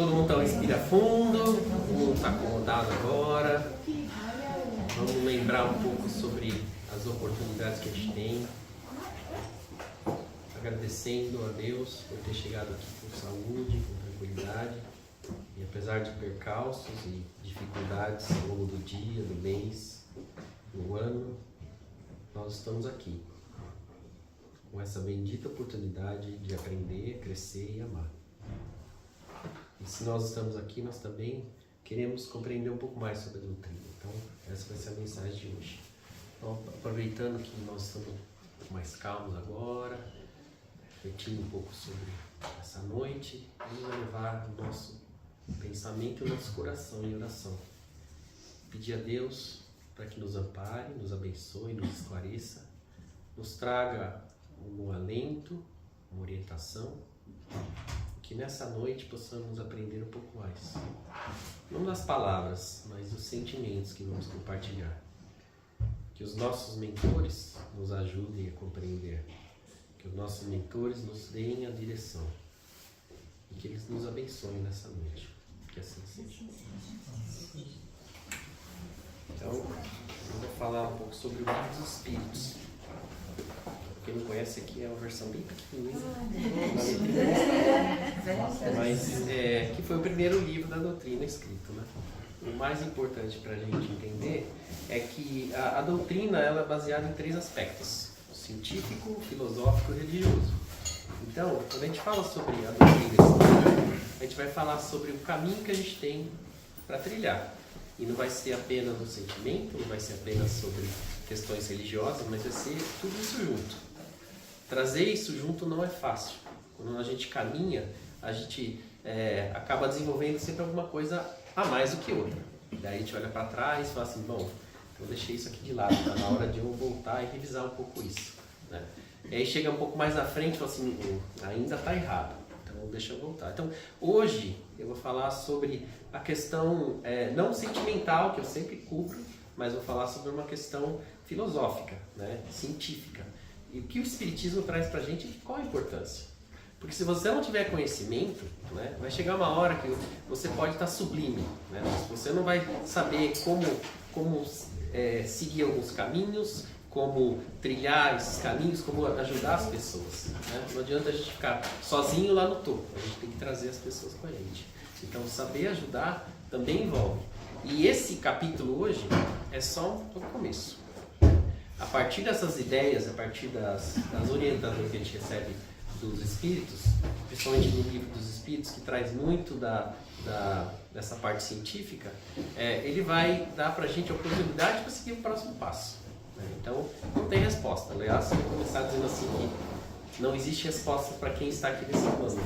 Todo mundo respira fundo, todo mundo está acomodado agora. Vamos lembrar um pouco sobre as oportunidades que a gente tem. Agradecendo a Deus por ter chegado aqui com saúde, com tranquilidade. E apesar de percalços e dificuldades ao longo do dia, do mês, do ano, nós estamos aqui com essa bendita oportunidade de aprender, crescer e amar. E se nós estamos aqui, nós também queremos compreender um pouco mais sobre a doutrina. Então, essa vai ser a mensagem de hoje. Então, aproveitando que nós estamos um pouco mais calmos agora, refletindo um pouco sobre essa noite, vamos levar o nosso pensamento e o nosso coração em oração. Pedir a Deus para que nos ampare, nos abençoe, nos esclareça, nos traga um alento, uma orientação, que nessa noite possamos aprender um pouco mais. Não das palavras, mas dos sentimentos que vamos compartilhar. Que os nossos mentores nos ajudem a compreender. Que os nossos mentores nos deem a direção. E que eles nos abençoem nessa noite. Que assim seja. Então, eu vou falar um pouco sobre o livro dos Espíritos. Quem não conhece aqui é uma versão bem pequenininha, mas que foi o primeiro livro da doutrina escrito, né? O mais importante para a gente entender é que a doutrina ela é baseada em 3 aspectos: científico, filosófico e religioso. Então, quando a gente fala sobre a doutrina, a gente vai falar sobre o caminho que a gente tem para trilhar. E não vai ser apenas no sentimento, não vai ser apenas sobre questões religiosas, mas vai ser tudo isso junto. Trazer isso junto não é fácil. Quando a gente caminha, a gente acaba desenvolvendo sempre alguma coisa a mais do que outra. Daí a gente olha para trás e fala assim, bom, eu deixei isso aqui de lado, está na hora de eu voltar e revisar um pouco isso, né? E aí chega um pouco mais na frente e fala assim, ainda está errado, então deixa eu voltar. Então hoje eu vou falar sobre a questão não sentimental, que eu sempre cubro, mas vou falar sobre uma questão filosófica, né? Científica. E o que o Espiritismo traz pra gente, qual a importância? Porque se você não tiver conhecimento, né, vai chegar uma hora que você pode estar sublime, né? Você não vai saber como seguir alguns caminhos, como trilhar esses caminhos, como ajudar as pessoas, né? Não adianta a gente ficar sozinho lá no topo, a gente tem que trazer as pessoas com a gente. Então saber ajudar também envolve. E esse capítulo hoje é só o começo. A partir dessas ideias, a partir das orientações que a gente recebe dos Espíritos, principalmente no livro dos Espíritos, que traz muito dessa parte científica, ele vai dar para a gente a oportunidade para seguir o próximo passo, né? Então, não tem resposta. Aliás, eu vou começar dizendo assim que não existe resposta para quem está aqui nesse plano.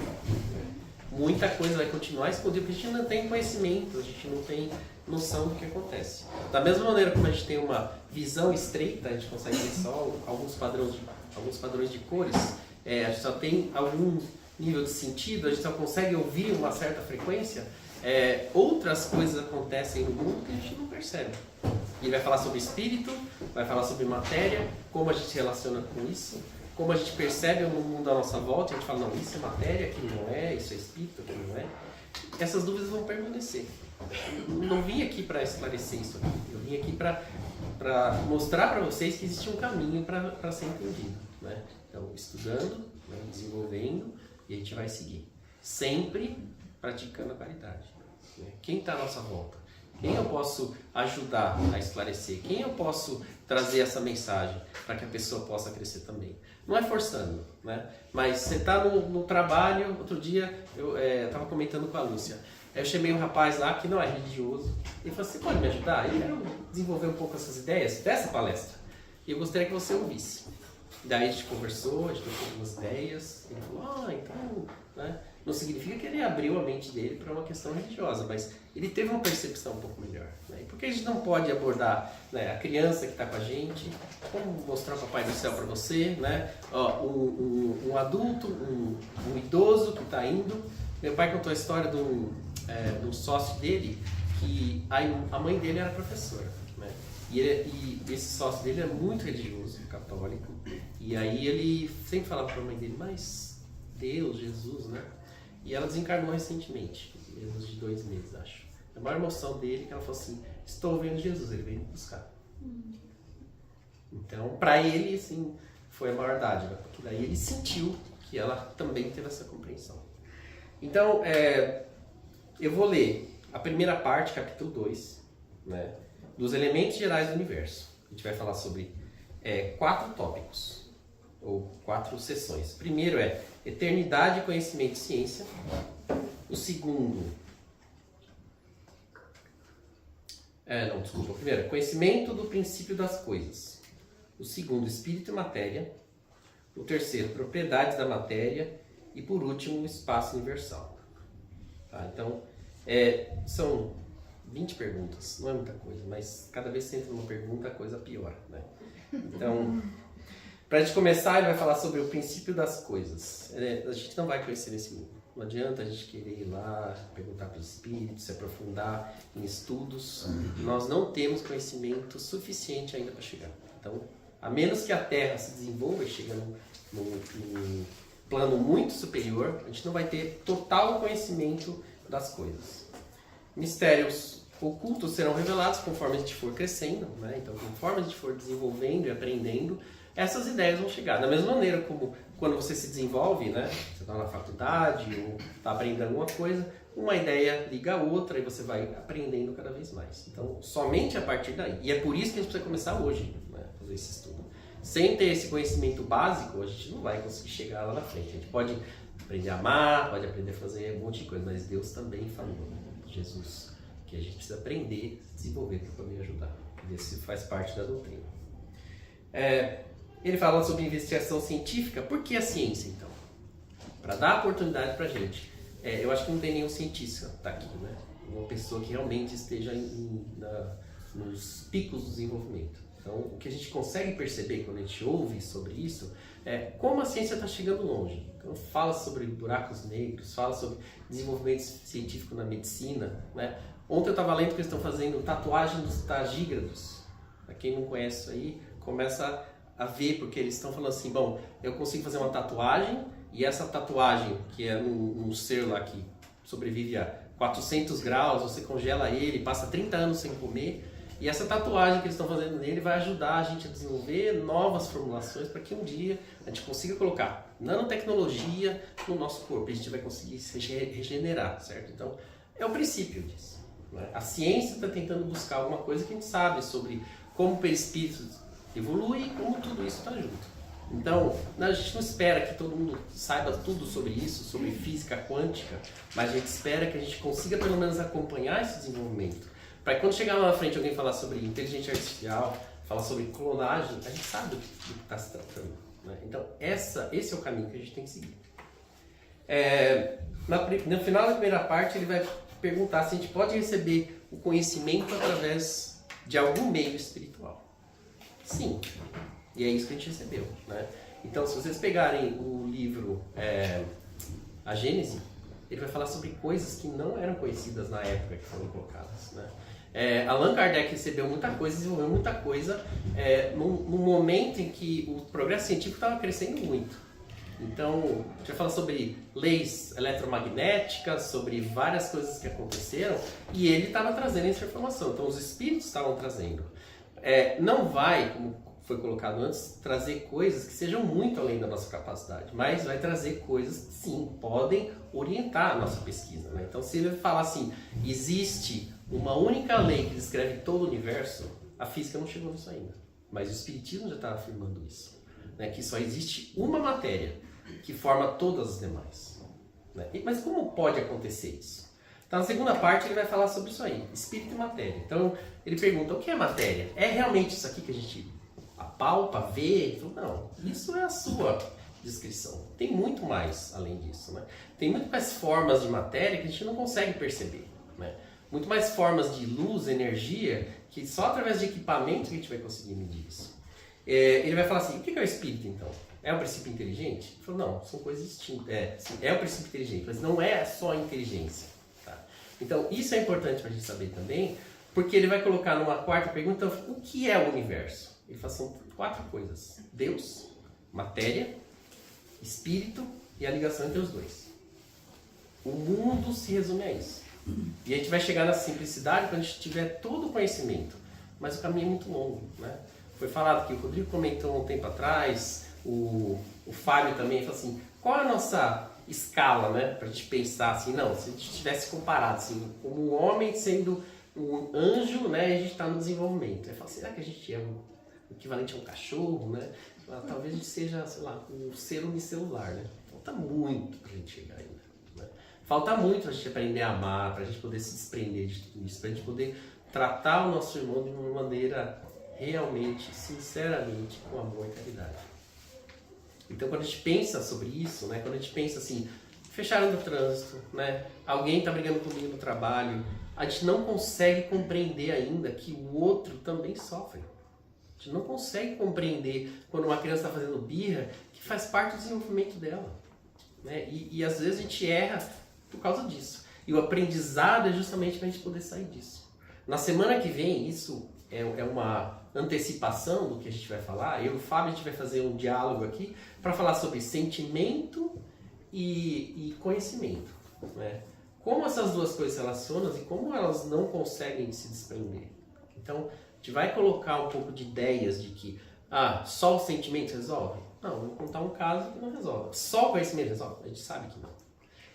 Muita coisa vai continuar escondida, porque a gente não tem conhecimento, a gente não tem noção do que acontece. Da mesma maneira como a gente tem uma visão estreita, a gente consegue ver só alguns padrões de cores, a gente só tem algum nível de sentido, a gente só consegue ouvir uma certa frequência, outras coisas acontecem no mundo que a gente não percebe. Ele vai falar sobre espírito, vai falar sobre matéria, como a gente se relaciona com isso, como a gente percebe o mundo à nossa volta, a gente fala, não, isso é matéria, aquilo não é, isso é espírito, aquilo não é. Essas dúvidas vão permanecer. Eu não vim aqui para esclarecer isso aqui, eu vim aqui para mostrar para vocês que existe um caminho para ser entendido, né? Então, estudando, né, desenvolvendo, e a gente vai seguir. Sempre praticando a caridade, né? Quem está à nossa volta? Quem eu posso ajudar a esclarecer? Quem eu posso trazer essa mensagem para que a pessoa possa crescer também? Não é forçando, né? Mas você está no trabalho, outro dia eu estava comentando com a Lúcia. Eu chamei um rapaz lá que não é religioso. Ele falou, você pode me ajudar? Eu quero desenvolver um pouco essas ideias dessa palestra. E eu gostaria que você ouvisse. Daí a gente conversou, a gente trocou algumas ideias. Ele falou, então, né? Não significa que ele abriu a mente dele para uma questão religiosa, mas ele teve uma percepção um pouco melhor, né? E por que a gente não pode abordar, né, a criança que está com a gente, como mostrar o Papai do Céu para você, né? Um adulto, um idoso que está indo. Meu pai contou a história de um sócio dele, que a mãe dele era professora, né? E esse sócio dele é muito religioso, católico, e aí ele sempre falava para a mãe dele, mas Deus, Jesus, né? e ela desencarnou recentemente, menos de 2 meses, acho. A maior emoção dele é que ela falou assim, estou vendo Jesus, ele veio me buscar. Então, para ele, assim, foi a maior dádiva, porque daí ele sentiu que ela também teve essa compreensão. Então, eu vou ler a primeira parte, capítulo 2, né, dos elementos gerais do universo. A gente vai falar sobre 4 tópicos, ou 4 sessões. O primeiro é eternidade, conhecimento e ciência. O segundo... O primeiro, conhecimento do princípio das coisas. O segundo, espírito e matéria. O terceiro, propriedades da matéria. E por último, o espaço universal. Tá? Então, são 20 perguntas, não é muita coisa, mas cada vez que você entra numa pergunta, a coisa piora, né? Então, para a gente começar, ele vai falar sobre o princípio das coisas. A gente não vai conhecer nesse mundo. Não adianta a gente querer ir lá, perguntar para os espíritos, se aprofundar em estudos. Nós não temos conhecimento suficiente ainda para chegar. Então, a menos que a Terra se desenvolva e chegue num plano muito superior, a gente não vai ter total conhecimento das coisas. Mistérios ocultos serão revelados conforme a gente for crescendo, né? Então, conforme a gente for desenvolvendo e aprendendo, essas ideias vão chegar. Da mesma maneira como quando você se desenvolve, né? Você está na faculdade ou está aprendendo alguma coisa, uma ideia liga a outra e você vai aprendendo cada vez mais. Então, somente a partir daí. E é por isso que a gente precisa começar hoje, né? Fazer esse estudo. Sem ter esse conhecimento básico, a gente não vai conseguir chegar lá na frente. A gente pode aprender a amar, pode aprender a fazer um monte de coisa, mas Deus também falou, né? Jesus, que a gente precisa aprender, desenvolver para poder ajudar. Isso faz parte da doutrina. Ele fala sobre investigação científica. Por que a ciência, então? Para dar oportunidade para a gente. Eu acho que não tem nenhum cientista que está aqui, né? Uma pessoa que realmente esteja nos picos do desenvolvimento. Então, o que a gente consegue perceber quando a gente ouve sobre isso é como a ciência está chegando longe. Então, fala sobre buracos negros, fala sobre desenvolvimento científico na medicina, né? Ontem eu estava lendo que eles estão fazendo tatuagem dos tardígrados. Para quem não conhece isso aí, começa a ver, porque eles estão falando assim, bom, eu consigo fazer uma tatuagem, e essa tatuagem, que é num ser lá que sobrevive a 400 graus, você congela ele, passa 30 anos sem comer, e essa tatuagem que eles estão fazendo nele vai ajudar a gente a desenvolver novas formulações para que um dia a gente consiga colocar nanotecnologia no nosso corpo, e a gente vai conseguir se regenerar, certo? Então, é o princípio disso, né? A ciência está tentando buscar alguma coisa que a gente sabe sobre como o perispírito evolui e como tudo isso está junto. Então, a gente não espera que todo mundo saiba tudo sobre isso, sobre física quântica, mas a gente espera que a gente consiga pelo menos acompanhar esse desenvolvimento. Para que quando chegar lá na frente alguém falar sobre inteligência artificial, falar sobre clonagem, a gente sabe do que está se tratando, né? Então, esse é o caminho que a gente tem que seguir. No final da primeira parte, ele vai perguntar se a gente pode receber o conhecimento através de algum meio espiritual. Sim, e é isso que a gente recebeu, né? Então, se vocês pegarem o livro A Gênese, ele vai falar sobre coisas que não eram conhecidas na época que foram colocadas, né? Allan Kardec recebeu muita coisa, desenvolveu muita coisa num momento em que o progresso científico estava crescendo muito. Então, a gente vai falar sobre leis eletromagnéticas, sobre várias coisas que aconteceram, e ele estava trazendo essa informação. Então, os espíritos estavam trazendo. Não vai, como foi colocado antes, trazer coisas que sejam muito além da nossa capacidade, mas vai trazer coisas que, sim, podem orientar a nossa pesquisa, né? Então, se ele falar assim, existe uma única lei que descreve todo o universo, a física não chegou nisso ainda. Mas o espiritismo já está afirmando isso, né? Que só existe uma matéria que forma todas as demais, né? Mas como pode acontecer isso? Então, na segunda parte, ele vai falar sobre isso aí, espírito e matéria. Então, ele pergunta, o que é matéria? É realmente isso aqui que a gente apalpa, vê? Ele falou, não, isso é a sua descrição. Tem muito mais além disso, né? Tem muito mais formas de matéria que a gente não consegue perceber, né? Muito mais formas de luz, energia, que só através de equipamento que a gente vai conseguir medir isso. Ele vai falar assim, o que é o espírito, então? É o princípio inteligente? Ele falou, não, são coisas distintas. É o princípio inteligente, mas não é só a inteligência. Tá? Então, isso é importante para a gente saber também, porque ele vai colocar numa quarta pergunta, então, o que é o universo? Ele fala, são 4 coisas. Deus, matéria, espírito e a ligação entre os dois. O mundo se resume a isso. E a gente vai chegar na simplicidade quando a gente tiver todo o conhecimento. Mas o caminho é muito longo, né? Foi falado que o Rodrigo comentou um tempo atrás, o Fábio também falou assim, qual é a nossa escala, né? Pra gente pensar assim, não, se a gente tivesse comparado assim, como um homem sendo um anjo, né? A gente está no desenvolvimento. Aí fala, será que a gente é o equivalente a um cachorro, né? Talvez a gente seja, sei lá, um ser unicelular, né? Falta muito pra gente chegar ainda, né? Falta muito pra gente aprender a amar, pra gente poder se desprender de tudo isso, pra gente poder tratar o nosso irmão de uma maneira realmente, sinceramente, com amor e caridade. Então, quando a gente pensa sobre isso, né? Quando a gente pensa assim, fecharam no trânsito, né? Alguém está brigando comigo no trabalho, a gente não consegue compreender ainda que o outro também sofre. A gente não consegue compreender quando uma criança está fazendo birra, que faz parte do desenvolvimento dela, né? E às vezes a gente erra por causa disso. E o aprendizado é justamente para a gente poder sair disso. Na semana que vem, isso é uma antecipação do que a gente vai falar. Eu e o Fábio, a gente vai fazer um diálogo aqui para falar sobre sentimento e conhecimento, né? Como essas duas coisas se relacionam e como elas não conseguem se desprender. Então, a gente vai colocar um pouco de ideias de que só o sentimento resolve? Não, vou contar um caso que não resolve. Só o conhecimento resolve? A gente sabe que não.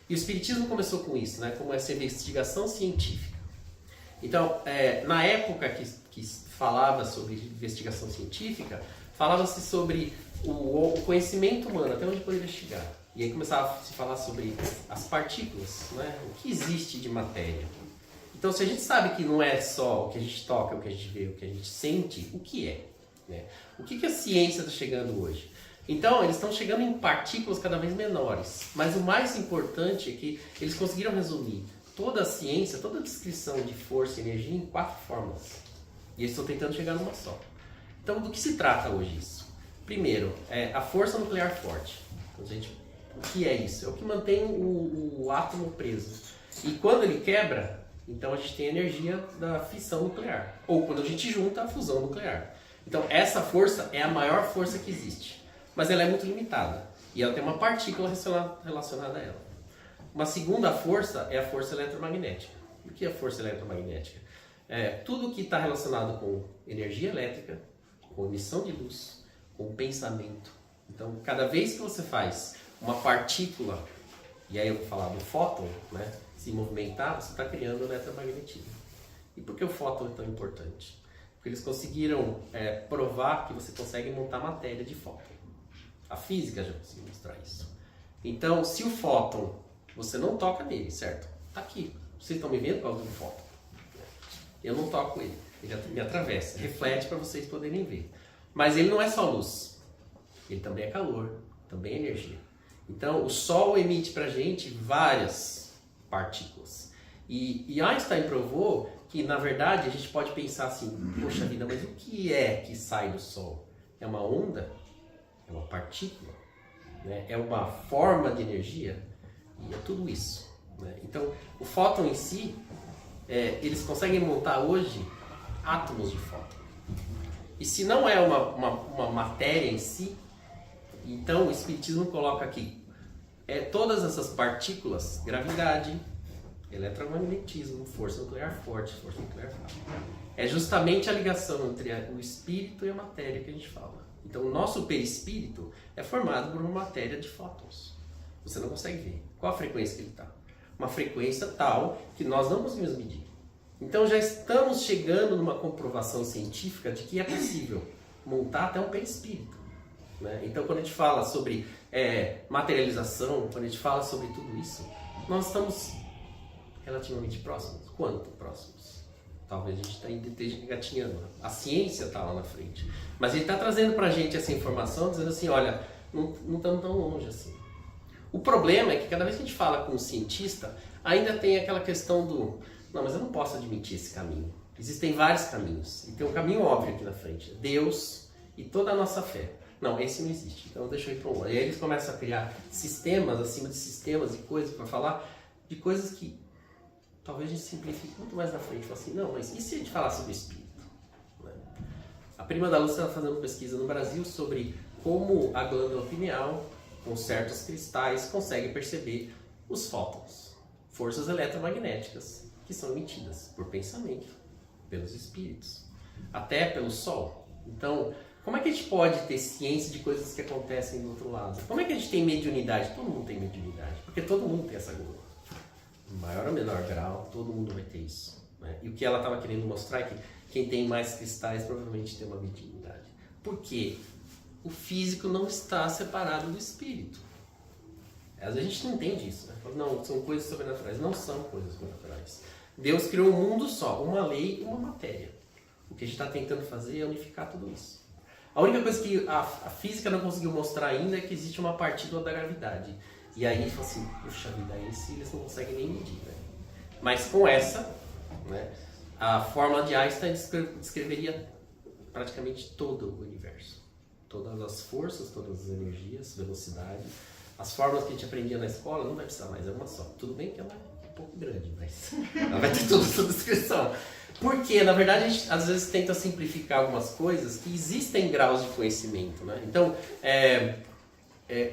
E o Espiritismo começou com isso, né? Como essa investigação científica. Então, na época que falava sobre investigação científica, falava-se sobre o conhecimento humano, até onde poderia chegar. E aí começava a se falar sobre as partículas, né? O que existe de matéria. Então, se a gente sabe que não é só o que a gente toca, o que a gente vê, o que a gente sente, o que é? Né? O que a ciência está chegando hoje? Então, eles estão chegando em partículas cada vez menores. Mas o mais importante é que eles conseguiram resumir toda a ciência, toda a descrição de força e energia em 4 fórmulas. E eles estão tentando chegar numa só. Então, do que se trata hoje isso? Primeiro, a força nuclear forte. Então, o que é isso? É o que mantém o átomo preso. E quando ele quebra, então a gente tem a energia da fissão nuclear. Ou quando a gente junta, a fusão nuclear. Então, essa força é a maior força que existe. Mas ela é muito limitada. E ela tem uma partícula relacionada a ela. Uma segunda força é a força eletromagnética. O que é a força eletromagnética? Tudo que está relacionado com energia elétrica, com emissão de luz, com pensamento. Então, cada vez que você faz uma partícula, e aí eu vou falar do fóton, né, se movimentar, você está criando eletromagnetismo. E por que o fóton é tão importante? Porque eles conseguiram provar que você consegue montar matéria de fóton. A física já conseguiu mostrar isso. Então, se o fóton, você não toca nele, certo? Está aqui. Vocês estão me vendo por causa do fóton. Eu não toco ele. Ele me atravessa, reflete para vocês poderem ver. Mas ele não é só luz. Ele também é calor, também é energia. Então, o Sol emite para a gente várias partículas. E Einstein provou que, na verdade, a gente pode pensar assim, poxa vida, mas o que é que sai do Sol? É uma onda? É uma partícula? Né? É uma forma de energia? E é tudo isso. Né? Então, o fóton em si, eles conseguem montar hoje átomos de fóton. E se não é uma matéria em si, então o Espiritismo coloca aqui todas essas partículas, gravidade, eletromagnetismo, força nuclear forte, força nuclear fraca. É justamente a ligação entre o espírito e a matéria que a gente fala. Então o nosso perispírito é formado por uma matéria de fótons. Você não consegue ver. Qual a frequência que ele está? Uma frequência tal que nós não conseguimos medir. Então já estamos chegando numa comprovação científica de que é possível montar até um perispírito. Né? Então quando a gente fala sobre materialização, quando a gente fala sobre tudo isso, nós estamos relativamente próximos. Quanto próximos? Talvez a gente esteja engatinhando. A ciência está lá na frente. Mas ele está trazendo para a gente essa informação, dizendo assim, olha, não estamos tão longe assim. O problema é que cada vez que a gente fala com um cientista, ainda tem aquela questão do... Não, mas eu não posso admitir esse caminho. Existem vários caminhos. E tem um caminho óbvio aqui na frente. Deus e toda a nossa fé. Não, esse não existe. Então deixa eu ir para um outro. E aí eles começam a criar sistemas acima de sistemas e coisas para falar de coisas que talvez a gente simplifique muito mais na frente. Fala assim, não, mas e se a gente falar sobre espírito? Né? A Prima da Luz está fazendo pesquisa no Brasil sobre como a glândula pineal, com certos cristais, consegue perceber os fótons. forças eletromagnéticas que são emitidas por pensamento, pelos espíritos, até pelo Sol. Então, como é que a gente pode ter ciência de coisas que acontecem do outro lado? Como é que a gente tem mediunidade? Todo mundo tem mediunidade, porque todo mundo tem essa gula. Em maior ou menor grau, todo mundo vai ter isso, né? E o que ela estava querendo mostrar é que quem tem mais cristais provavelmente tem uma mediunidade. Por quê? O físico não está separado do espírito. Às vezes a gente não entende isso, né? Não, são coisas sobrenaturais. Não são coisas sobrenaturais. Deus criou um mundo só, uma lei e uma matéria. O que a gente está tentando fazer é unificar tudo isso. A única coisa que a física não conseguiu mostrar ainda é que existe uma partícula da gravidade. E aí ele fala assim, puxa vida, eles não conseguem nem medir, né? Mas com essa, né, a fórmula de Einstein descreveria praticamente todo o universo. Todas as forças, todas as energias, velocidade. As fórmulas que a gente aprendia na escola não vai precisar mais, é uma só. Tudo bem que ela é um pouco grande, mas ela vai ter toda essa descrição. Porque, na verdade, a gente às vezes tenta simplificar algumas coisas que existem graus de conhecimento, né? Então,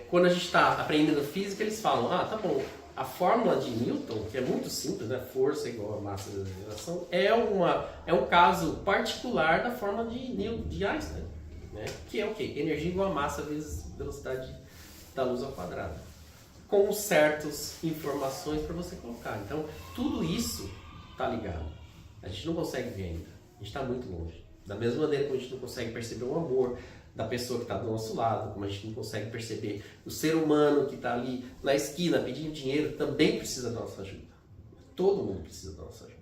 quando a gente está aprendendo física, eles falam, tá bom, a fórmula de Newton, que é muito simples, né? Força igual a massa da aceleração, é um caso particular da fórmula de Einstein, né? Que é o quê? Energia igual a massa vezes velocidade da luz ao quadrado, com certas informações para você colocar. Então, tudo isso está ligado. A gente não consegue ver ainda. A gente está muito longe. Da mesma maneira que a gente não consegue perceber o amor da pessoa que está do nosso lado, como a gente não consegue perceber o ser humano que está ali na esquina pedindo dinheiro, também precisa da nossa ajuda. Todo mundo precisa da nossa ajuda.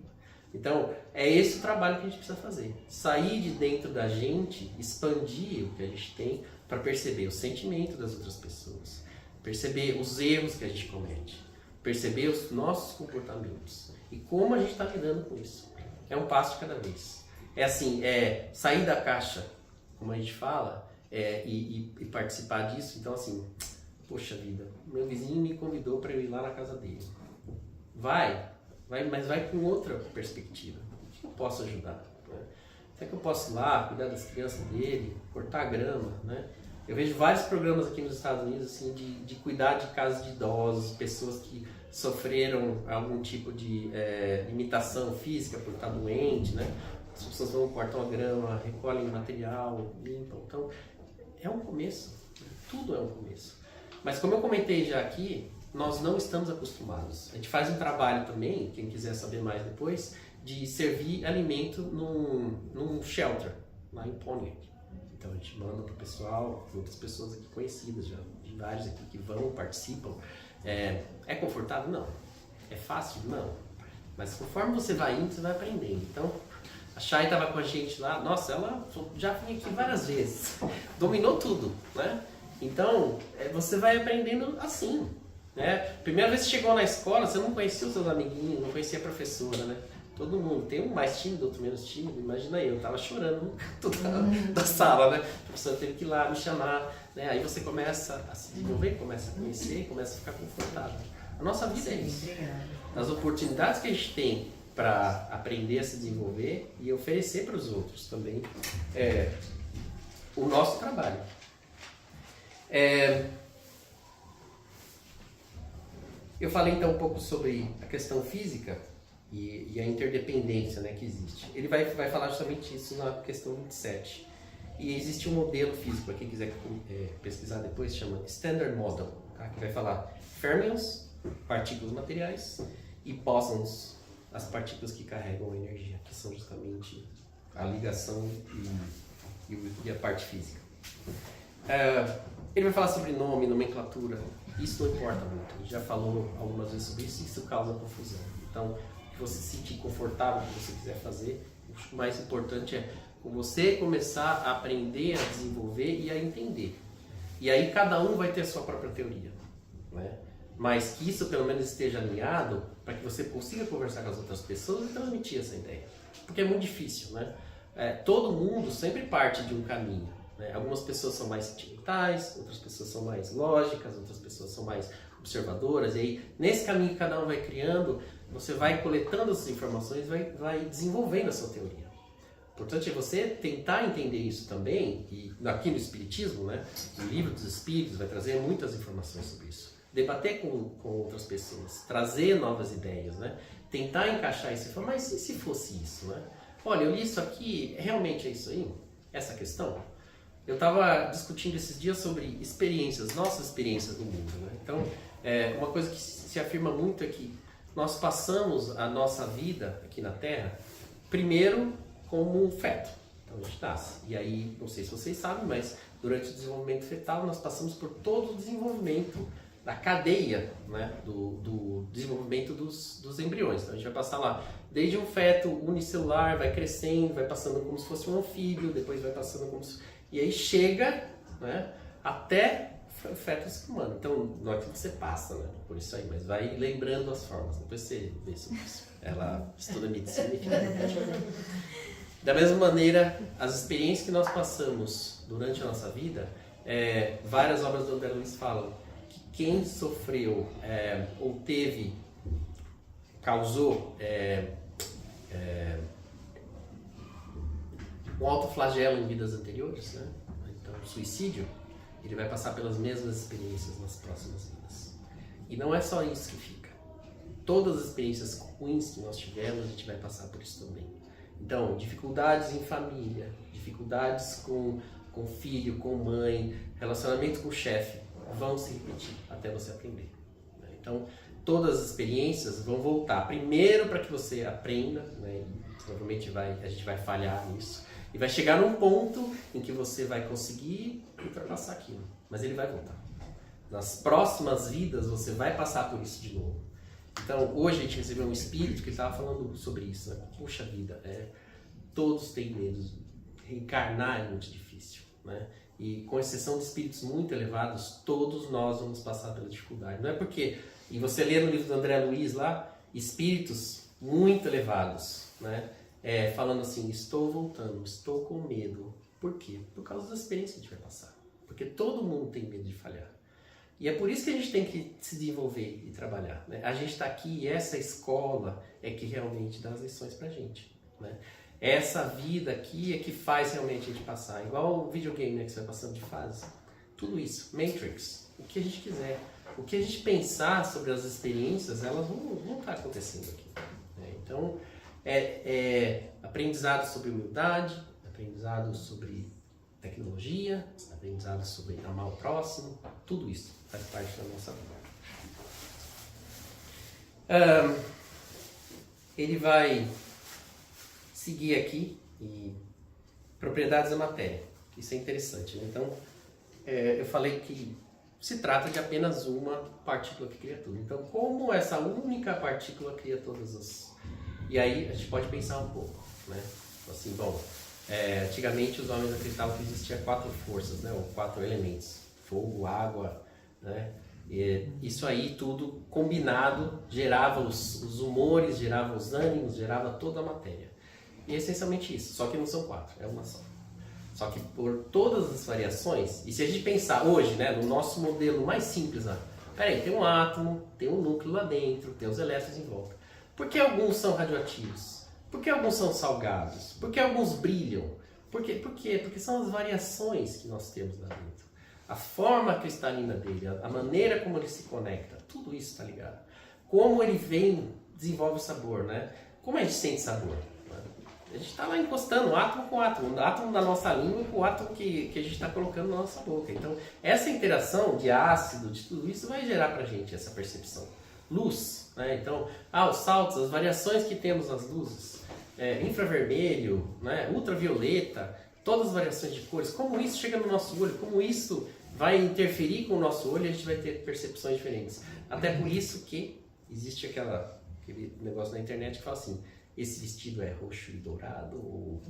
Então, é esse o trabalho que a gente precisa fazer. Sair de dentro da gente, expandir o que a gente tem para perceber o sentimento das outras pessoas, perceber os erros que a gente comete, perceber os nossos comportamentos e como a gente está lidando com isso. É um passo de cada vez. É assim, sair da caixa, como a gente fala, e participar disso. Então assim, poxa vida, meu vizinho me convidou para eu ir lá na casa dele. Vai, mas vai com outra perspectiva. O que eu posso ajudar? Né? Será que eu posso ir lá, cuidar das crianças dele, cortar a grama, né? Eu vejo vários programas aqui nos Estados Unidos assim, de cuidar de casas de idosos, pessoas que sofreram algum tipo de limitação física por estar doente, né? As pessoas vão, cortam a grama, recolhem material, limpam. Então, é um começo. Tudo é um começo. Mas como eu comentei já aqui, nós não estamos acostumados. A gente faz um trabalho também, quem quiser saber mais depois, de servir alimento num shelter, lá em Pontiac. Então a gente manda para o pessoal, outras pessoas aqui conhecidas, já vários aqui que vão, participam. É confortável? Não. É fácil? Não. Mas conforme você vai indo, você vai aprendendo. Então, a Chay estava com a gente lá, nossa, ela já vinha aqui várias vezes, dominou tudo, né? Então, você vai aprendendo assim, né? Primeira vez que chegou na escola, você não conhecia os seus amiguinhos, não conhecia a professora, né? Todo mundo, tem um mais tímido, outro menos tímido, imagina eu tava chorando no canto da sala, né? A professora teve que ir lá me chamar, né? Aí você começa a se desenvolver, começa a conhecer, começa a ficar confortável. A nossa vida é isso. As oportunidades que a gente tem para aprender a se desenvolver e oferecer para os outros também o nosso trabalho. Eu falei então um pouco sobre a questão física e a interdependência, né, que existe. Ele vai falar justamente isso na questão 27. E existe um modelo físico, para quem quiser pesquisar depois, chama Standard Model, tá? Que vai falar fermions, partículas materiais, e bósons, as partículas que carregam a energia, que são justamente a ligação e a parte física. Ele vai falar sobre nome, nomenclatura, isso não importa muito, a gente já falou algumas vezes sobre isso e isso causa confusão. Então, que você se sentir confortável, o que você quiser fazer, o mais importante é você começar a aprender, a desenvolver e a entender. E aí cada um vai ter a sua própria teoria, né? Mas que isso pelo menos esteja alinhado para que você consiga conversar com as outras pessoas e transmitir essa ideia. Porque é muito difícil, né? Todo mundo sempre parte de um caminho, né? Algumas pessoas são mais sentimentais, outras pessoas são mais lógicas, outras pessoas são mais observadoras. E aí, nesse caminho que cada um vai criando, você vai coletando essas informações e vai desenvolvendo a sua teoria. O importante é você tentar entender isso também, e aqui no Espiritismo, né, o Livro dos Espíritos vai trazer muitas informações sobre isso. debater com outras pessoas, trazer novas ideias, né? Tentar encaixar isso e falar, mas e se fosse isso, né? Olha, eu li isso aqui, realmente é isso aí? Essa questão? Eu estava discutindo esses dias sobre experiências, nossas experiências no mundo, né? Então, uma coisa que se afirma muito é que nós passamos a nossa vida aqui na Terra, primeiro como um feto. Então a gente nasce. E aí, não sei se vocês sabem, mas durante o desenvolvimento fetal nós passamos por todo o desenvolvimento da cadeia, né, do desenvolvimento dos embriões. Então a gente vai passar lá desde um feto unicelular, vai crescendo, vai passando como se fosse um anfíbio, depois vai passando como se... E aí chega, né, até o feto humano. Então não é que você passa, né, por isso aí, mas vai lembrando as formas. Depois você vê sobre isso. Ela estuda medicina e da mesma maneira, as experiências que nós passamos durante a nossa vida, várias obras do André Luiz falam que quem sofreu ou causou um autoflagelo em vidas anteriores, né? Então, o suicídio, ele vai passar pelas mesmas experiências nas próximas vidas. E não é só isso que fica. Todas as experiências ruins que nós tivemos, a gente vai passar por isso também. Então, dificuldades em família, dificuldades com filho, com mãe, relacionamento com o chefe, vão se repetir até você aprender. Então, todas as experiências vão voltar. Primeiro para que você aprenda, né? E provavelmente a gente vai falhar nisso. E vai chegar num ponto em que você vai conseguir ultrapassar aquilo. Mas ele vai voltar. Nas próximas vidas você vai passar por isso de novo. Então, hoje a gente recebeu um espírito que estava falando sobre isso. Né? Puxa vida, todos têm medo. Reencarnar é muito difícil. Né? E com exceção de espíritos muito elevados, todos nós vamos passar pela dificuldade. Não é porque... E você lê no livro do André Luiz lá, espíritos muito elevados, né? Falando assim, estou voltando, estou com medo. Por quê? Por causa da experiência que a gente vai passar. Porque todo mundo tem medo de falhar. E é por isso que a gente tem que se desenvolver e trabalhar. Né? A gente está aqui e essa escola é que realmente dá as lições pra gente. Né? Essa vida aqui é que faz realmente a gente passar. Igual o videogame, né, que você vai passando de fase. Tudo isso, Matrix, o que a gente quiser. O que a gente pensar sobre as experiências, elas vão estar acontecendo aqui. Né? Então, aprendizado sobre humildade, aprendizado sobre tecnologia, aprendizado sobre amar o próximo, tudo isso faz parte da nossa vida. Ele vai seguir aqui e propriedades da matéria. Isso é interessante, né? Então, eu falei que se trata de apenas uma partícula que cria tudo. Então, como essa única partícula cria todas as... E aí, a gente pode pensar um pouco, né? Assim, bom, antigamente os homens acreditavam que existia 4 forças, né? Ou 4 elementos. Fogo, água, né? E isso aí tudo combinado gerava os humores, gerava os ânimos, gerava toda a matéria. E é essencialmente isso, só que não são 4, é uma só. Só que por todas as variações, e se a gente pensar hoje, né, no nosso modelo mais simples, peraí, tem um átomo, tem um núcleo lá dentro, tem os elétrons em volta. Por que alguns são radioativos? Por que alguns são salgados? Por que alguns brilham? Por quê? Porque são as variações que nós temos lá dentro. A forma cristalina dele, a maneira como ele se conecta, tudo isso está ligado. Como ele desenvolve o sabor, né? Como a gente sente sabor? A gente está lá encostando átomo com átomo, o átomo da nossa língua com o átomo que a gente está colocando na nossa boca. Então, essa interação de ácido, de tudo isso, vai gerar para a gente essa percepção. Luz, né? Então, os saltos, as variações que temos nas luzes, infravermelho, né? Ultravioleta, todas as variações de cores, como isso chega no nosso olho, como isso vai interferir com o nosso olho, a gente vai ter percepções diferentes. Até por isso que existe aquele negócio na internet que fala assim, esse vestido é roxo e dourado, ou...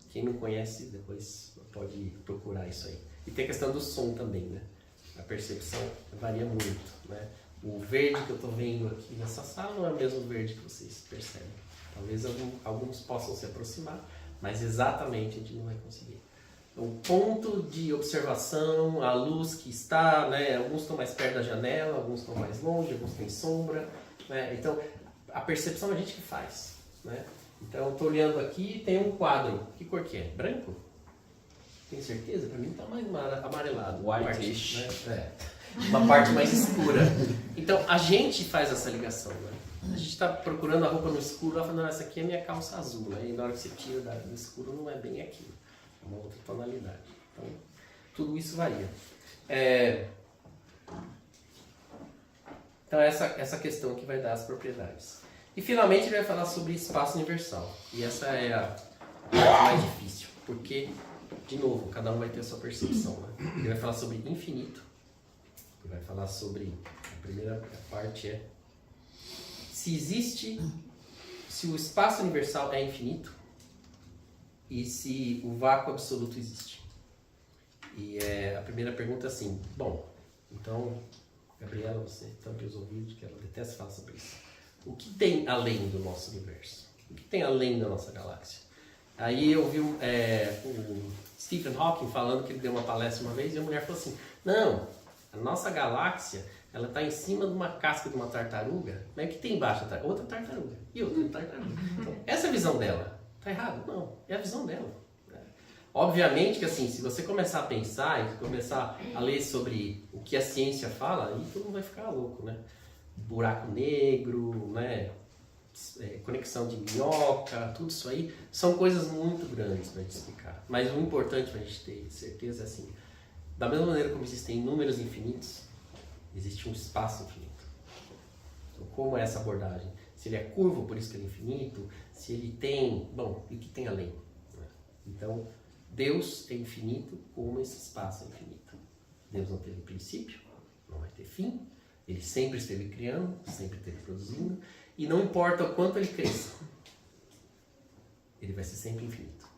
Quem não conhece, depois pode procurar isso aí. E tem a questão do som também, né? A percepção varia muito, né? O verde que eu estou vendo aqui nessa sala não é o mesmo verde que vocês percebem. Talvez alguns possam se aproximar, mas exatamente a gente não vai conseguir. O ponto de observação, a luz que está, né? Alguns estão mais perto da janela, alguns estão mais longe, alguns têm sombra, né? Então, a percepção a gente que faz, né? Então, eu estou olhando aqui, tem um quadro. Que cor que é? Branco? Tem certeza? Para mim está mais amarelado. Whitish. Né? uma parte mais escura. Então a gente faz essa ligação, né? A gente está procurando a roupa no escuro, ela fala, não, essa aqui é minha calça azul, né? E na hora que você tira do escuro não é bem aquilo, é uma outra tonalidade. Então tudo isso varia. Então essa questão que vai dar as propriedades. E finalmente ele vai falar sobre espaço universal. E essa é a parte mais difícil, porque, de novo, cada um vai ter a sua percepção, né? Ele vai falar sobre infinito. Ele vai falar sobre, a primeira parte é se o espaço universal é infinito e se o vácuo absoluto existe. E a primeira pergunta é assim, bom, então, Gabriela, você tampe os ouvidos, que ela detesta falar sobre isso. O que tem além do nosso universo? O que tem além da nossa galáxia? Aí eu vi o Stephen Hawking falando que ele deu uma palestra uma vez e a mulher falou assim, não, a nossa galáxia, ela está em cima de uma casca de uma tartaruga, mas o que tem embaixo? Outra tartaruga e outra tartaruga. Então, essa é a visão dela. Está errado? Não, é a visão dela. Obviamente que assim, se você começar a pensar e começar a ler sobre o que a ciência fala, aí todo mundo vai ficar louco, né? Buraco negro, né? Conexão de minhoca, tudo isso aí são coisas muito grandes para te explicar. Mas o importante para a gente ter certeza é assim, da mesma maneira como existem números infinitos, existe um espaço infinito. Então, como é essa abordagem? Se ele é curvo, por isso que ele é infinito, se ele tem, bom, e o que tem além? Então, Deus é infinito como esse espaço é infinito. Deus não teve princípio, não vai ter fim, ele sempre esteve criando, sempre esteve produzindo, e não importa o quanto ele cresça, ele vai ser sempre infinito.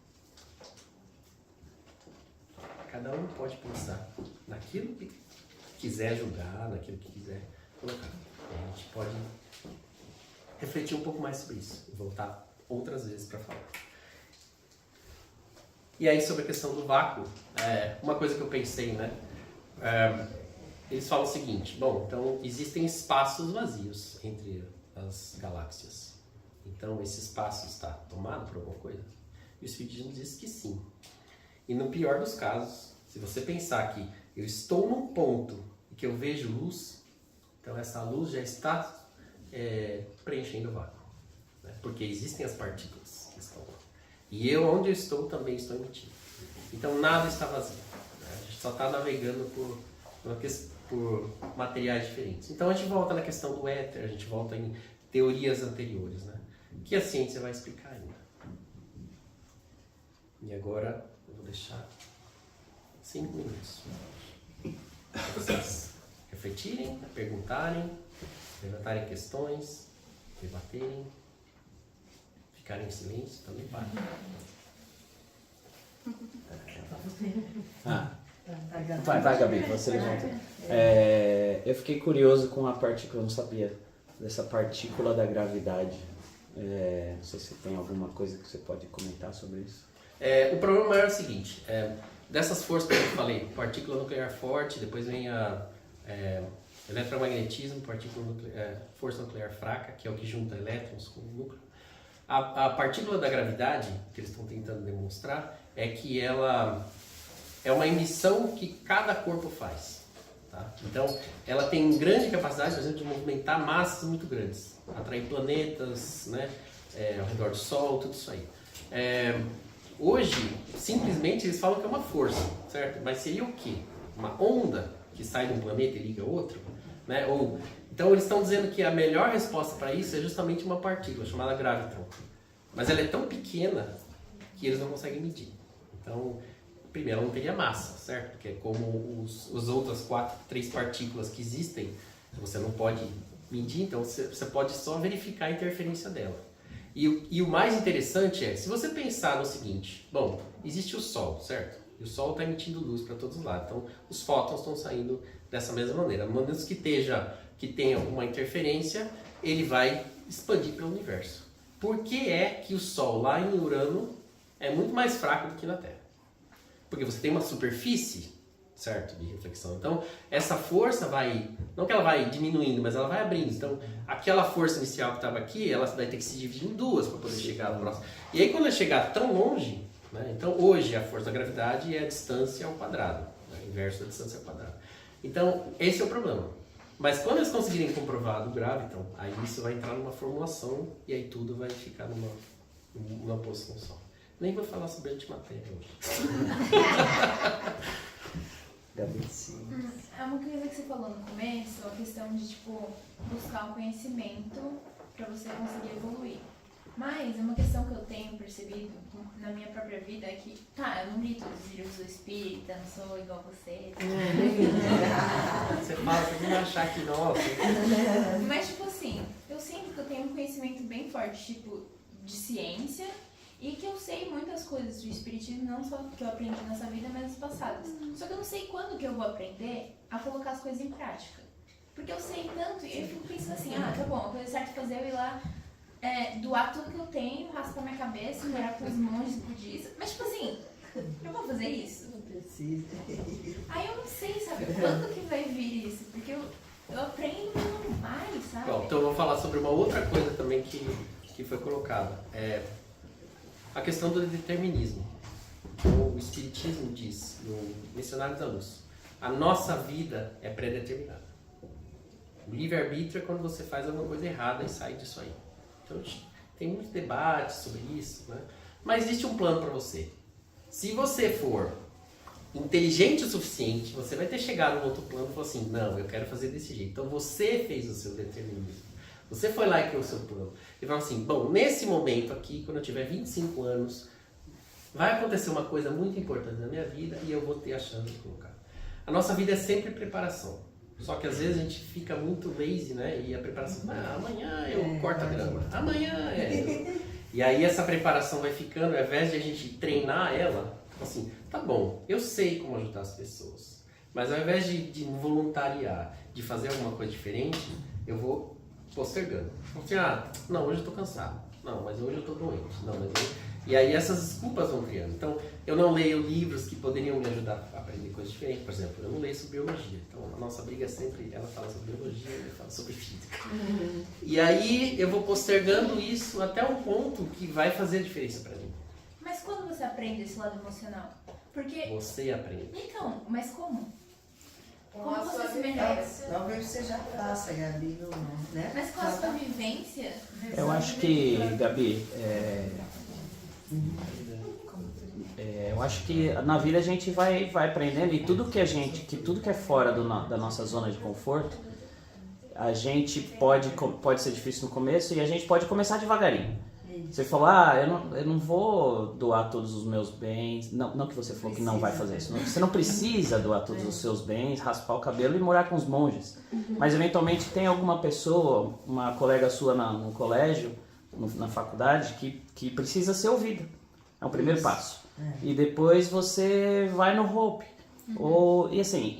Cada um pode pensar naquilo que quiser julgar, naquilo que quiser colocar. E a gente pode refletir um pouco mais sobre isso e voltar outras vezes para falar. E aí sobre a questão do vácuo, uma coisa que eu pensei, né? Eles falam o seguinte, bom, então existem espaços vazios entre as galáxias. Então esse espaço está tomado por alguma coisa? E o Espiritismo diz que sim. E no pior dos casos, se você pensar que eu estou num ponto e que eu vejo luz, então essa luz já está preenchendo o vácuo. Né? Porque existem as partículas que estão lá. E eu, onde eu estou, também estou emitindo. Então nada está vazio. Né? A gente só está navegando por materiais diferentes. Então a gente volta na questão do éter, a gente volta em teorias anteriores, né? Que a ciência vai explicar ainda. E agora eu vou deixar 5 minutos para vocês refletirem, perguntarem, levantarem questões, debaterem, ficarem em silêncio, também vale. Vai, Gabi, você levanta. Eu fiquei curioso com a partícula, eu não sabia dessa partícula da gravidade. Não sei se tem alguma coisa que você pode comentar sobre isso. O problema é o seguinte, dessas forças que eu falei, partícula nuclear forte, depois vem a eletromagnetismo, força nuclear fraca, que é o que junta elétrons com o núcleo. A partícula da gravidade, que eles estão tentando demonstrar, é que ela é uma emissão que cada corpo faz. Tá? Então, ela tem grande capacidade, por exemplo, de movimentar massas muito grandes, atrair planetas, né, ao redor do Sol, tudo isso aí. Hoje, simplesmente, eles falam que é uma força, certo? Mas seria o quê? Uma onda que sai de um planeta e liga a outro? Né? Então, eles estão dizendo que a melhor resposta para isso é justamente uma partícula chamada gravitron. Mas ela é tão pequena que eles não conseguem medir. Então, primeiro, ela não teria massa, certo? Porque como as outras 3 partículas que existem, você não pode medir, então você pode só verificar a interferência dela. E o mais interessante é, se você pensar no seguinte, bom, existe o Sol, certo? E o Sol está emitindo luz para todos os lados, então os fótons estão saindo dessa mesma maneira. No momento que tenha uma interferência, ele vai expandir pelo universo. Por que é que o Sol lá em Urano é muito mais fraco do que na Terra? Porque você tem uma superfície, certo, de reflexão. Então, essa força vai, não que ela vai diminuindo, mas ela vai abrindo. Então, aquela força inicial que estava aqui, ela vai ter que se dividir em 2 para poder chegar no próximo. E aí, quando ela chegar tão longe, né, então hoje a força da gravidade é a distância ao quadrado, né, inverso da distância ao quadrado. Então, esse é o problema. Mas quando eles conseguirem comprovar do graviton, aí isso vai entrar numa formulação e aí tudo vai ficar numa posição só. Nem vou falar sobre antimatéria hoje. É uma coisa que você falou no começo, a questão de, tipo, buscar o conhecimento para você conseguir evoluir. Mas uma questão que eu tenho percebido na minha própria vida é que, tá, eu não li todos os livros do Espírita, não sou igual você. Você fala, você vai achar que, nossa... Mas, tipo assim, eu sinto que eu tenho um conhecimento bem forte, tipo, de ciência, e que eu sei muitas coisas do Espiritismo, não só que eu aprendi nessa vida, mas as passadas. Só que eu não sei quando que eu vou aprender a colocar as coisas em prática. Porque eu sei tanto, e eu fico pensando assim, tá bom, a coisa certa fazer é eu ir lá, doar tudo que eu tenho, raspar minha cabeça, morar com os monges budistas. Mas, tipo assim, eu vou fazer isso? Não precisa. Aí eu não sei, sabe, quando que vai vir isso? Porque eu aprendo e não vai, sabe? Bom, então eu vou falar sobre uma outra coisa também que foi colocada. A questão do determinismo. O Espiritismo diz, no Missionário da Luz, a nossa vida é pré-determinada. O livre-arbítrio é quando você faz alguma coisa errada e sai disso aí. Então tem muitos debates sobre isso, né? Mas existe um plano para você. Se você for inteligente o suficiente, você vai ter chegado no outro plano e falou assim, não, eu quero fazer desse jeito. Então você fez o seu determinismo. Você foi lá e criou o seu plano. E falou assim, bom, nesse momento aqui, quando eu tiver 25 anos, vai acontecer uma coisa muito importante na minha vida e eu vou ter a chance de colocar. A nossa vida é sempre preparação. Só que às vezes a gente fica muito lazy, né? E a preparação, amanhã eu corto a grama, amanhã E aí essa preparação vai ficando, ao invés de a gente treinar ela, assim, tá bom, eu sei como ajudar as pessoas, mas ao invés de voluntariar, de fazer alguma coisa diferente, eu vou postergando. Assim, não, hoje eu tô cansado, não, mas hoje eu tô doente, não, mas hoje... E aí essas desculpas vão criando. Então, eu não leio livros que poderiam me ajudar a aprender coisas diferentes. Por exemplo, eu não leio sobre biologia. Então, a nossa briga é sempre, ela fala sobre biologia e eu falo sobre física. E aí, eu vou postergando isso até um ponto que vai fazer a diferença pra mim. Mas quando você aprende esse lado emocional? Porque... Você aprende. Então, mas como? Com Como a você sua se melhora? Talvez você já faça, Gabi, né? Mas com a sua vivência... Eu acho que, Gabi, eu acho que na vida a gente vai aprendendo e tudo que é fora da nossa zona de conforto, a gente pode ser difícil no começo e a gente pode começar devagarinho. Você falou, eu não vou doar todos os meus bens, não que você falou que não vai fazer isso, você não precisa doar todos os seus bens, raspar o cabelo e morar com os monges, mas eventualmente tem alguma pessoa, uma colega sua no colégio, na faculdade, que precisa ser ouvida. É o primeiro passo. E depois você vai no Hope. E assim,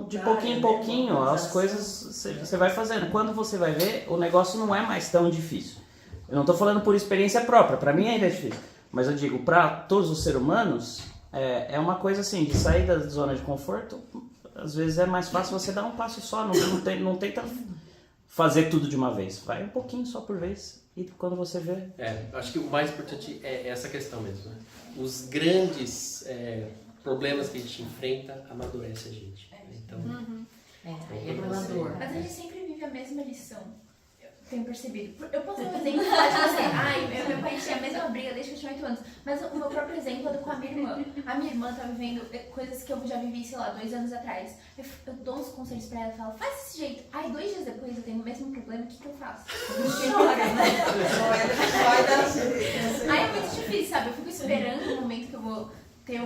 de pouquinho em pouquinho, as coisas você vai fazendo. Quando você vai ver, o negócio não é mais tão difícil. Eu não estou falando por experiência própria, para mim ainda é difícil. Mas eu digo, para todos os seres humanos, é uma coisa assim, de sair da zona de conforto, às vezes é mais fácil você dar um passo só, não tenta fazer tudo de uma vez. Vai um pouquinho só por vez. E quando você vê... acho que o mais importante é essa questão mesmo, né? Os grandes problemas que a gente enfrenta amadurece a gente. Então, É revelador. Mas a gente sempre vive a mesma lição. Eu tenho percebido. Eu posso dar um exemplo e falar de você. Meu pai tinha a mesma briga desde que eu tinha 8 anos. Mas o meu próprio exemplo é com a minha irmã. A minha irmã tá vivendo coisas que eu já vivi, sei lá, 2 anos atrás. Eu dou uns conselhos pra ela e falo, faz desse jeito. Aí 2 dias depois eu tenho o mesmo problema, o que eu faço? Chora, né? Aí é muito difícil, sabe? Eu fico esperando o momento que eu vou ter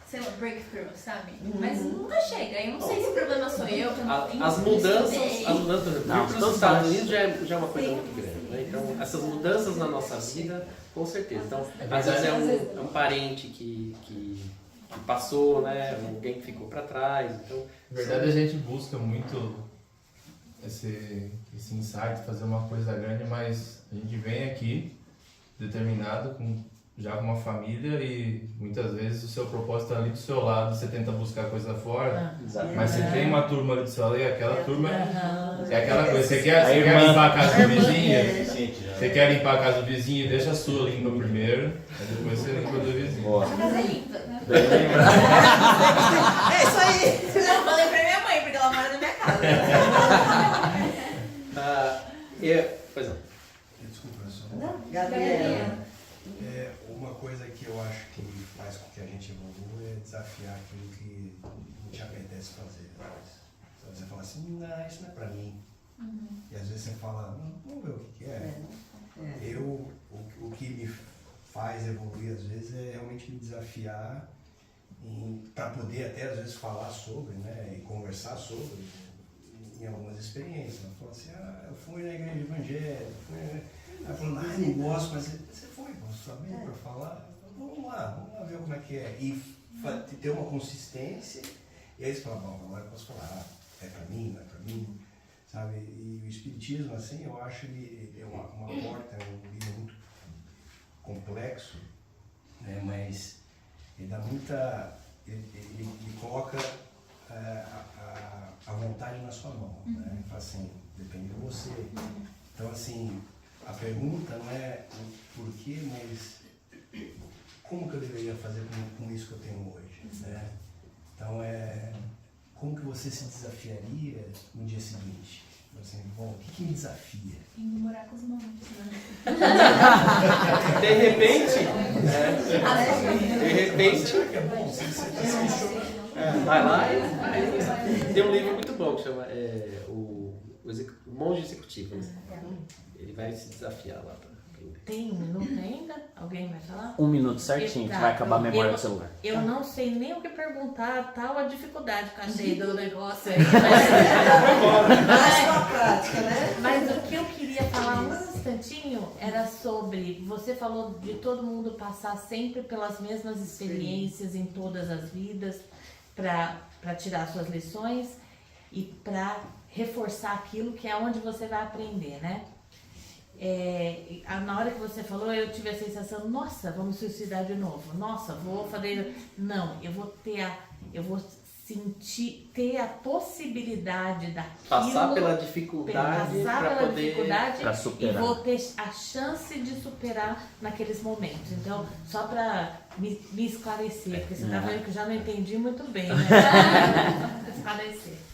sei lá, breakthrough, sabe? Mas nunca chega. Eu não sei se o problema sou eu, que eu não as mudanças, por Não, exemplo, nos Estados Unidos já é uma coisa muito grande, né? Então, essas mudanças na nossa vida, com certeza. Então, às vezes é um parente que passou, né? Alguém que ficou para trás. Então, na verdade, a gente busca muito esse insight, fazer uma coisa grande, mas a gente vem aqui determinado já com uma família e muitas vezes o seu propósito é ali do seu lado, você tenta buscar coisa fora, mas você tem uma turma ali do seu lado e aquela turma é aquela coisa, você quer limpar a casa do vizinho, Você quer limpar a casa do vizinho, deixa a sua limpa primeiro, aí depois você limpa a do vizinho. Boa. A casa é limpa, né? Bem lembrado. É isso aí! Eu falei pra minha mãe, porque ela mora na minha casa. Pois não. Desculpa, eu só... Gabriela. Uma coisa que eu acho que faz com que a gente evolua é desafiar aquilo que não te apetece fazer. Então você fala assim, não, isso não é pra mim. E às vezes você fala, vamos ver o que é. O que me faz evoluir às vezes é realmente me desafiar para poder até às vezes falar sobre, né, e conversar sobre em algumas experiências. Ela falou assim, eu fui na igreja evangélica, ela falou, não gosto, mas você foi, você sabe, para falar, vamos lá ver como é que é. E ter uma consistência, e aí você fala, bom, agora eu posso falar, é para mim, não é para mim, sabe? E o Espiritismo, assim, eu acho que é uma porta, é um livro muito complexo, né, mas ele dá muita, ele coloca a vontade na sua mão, né? Ele fala assim, depende de você. Então, assim, a pergunta não é o porquê, mas como que eu deveria fazer com isso que eu tenho hoje, né? Então, como que você se desafiaria no dia seguinte? Assim, bom, o que me desafia? Indo morar com os manos, né? De repente, Será que é bom? Você vai lá e tem um livro muito bom que chama o Monge Executivo. Né? Ele vai se desafiar lá para aprender. Tem 1 minuto ainda? Alguém vai falar? 1 minuto certinho, que vai acabar a memória do celular. Eu não sei nem o que perguntar, tal a dificuldade que eu achei do negócio aí. Mais uma prática, né? Mas o que eu queria falar um instantinho era sobre, você falou de todo mundo passar sempre pelas mesmas experiências em todas as vidas para tirar suas lições e para reforçar aquilo que é onde você vai aprender, né? Na hora que você falou, eu tive a sensação, nossa, vamos suicidar de novo, nossa, vou fazer... Não, eu vou ter a possibilidade daquilo... Passar pela dificuldade para poder... Pra superar. E vou ter a chance de superar naqueles momentos. Então, só para me esclarecer, porque você tá vendo que eu já não entendi muito bem, né? Esclarecer.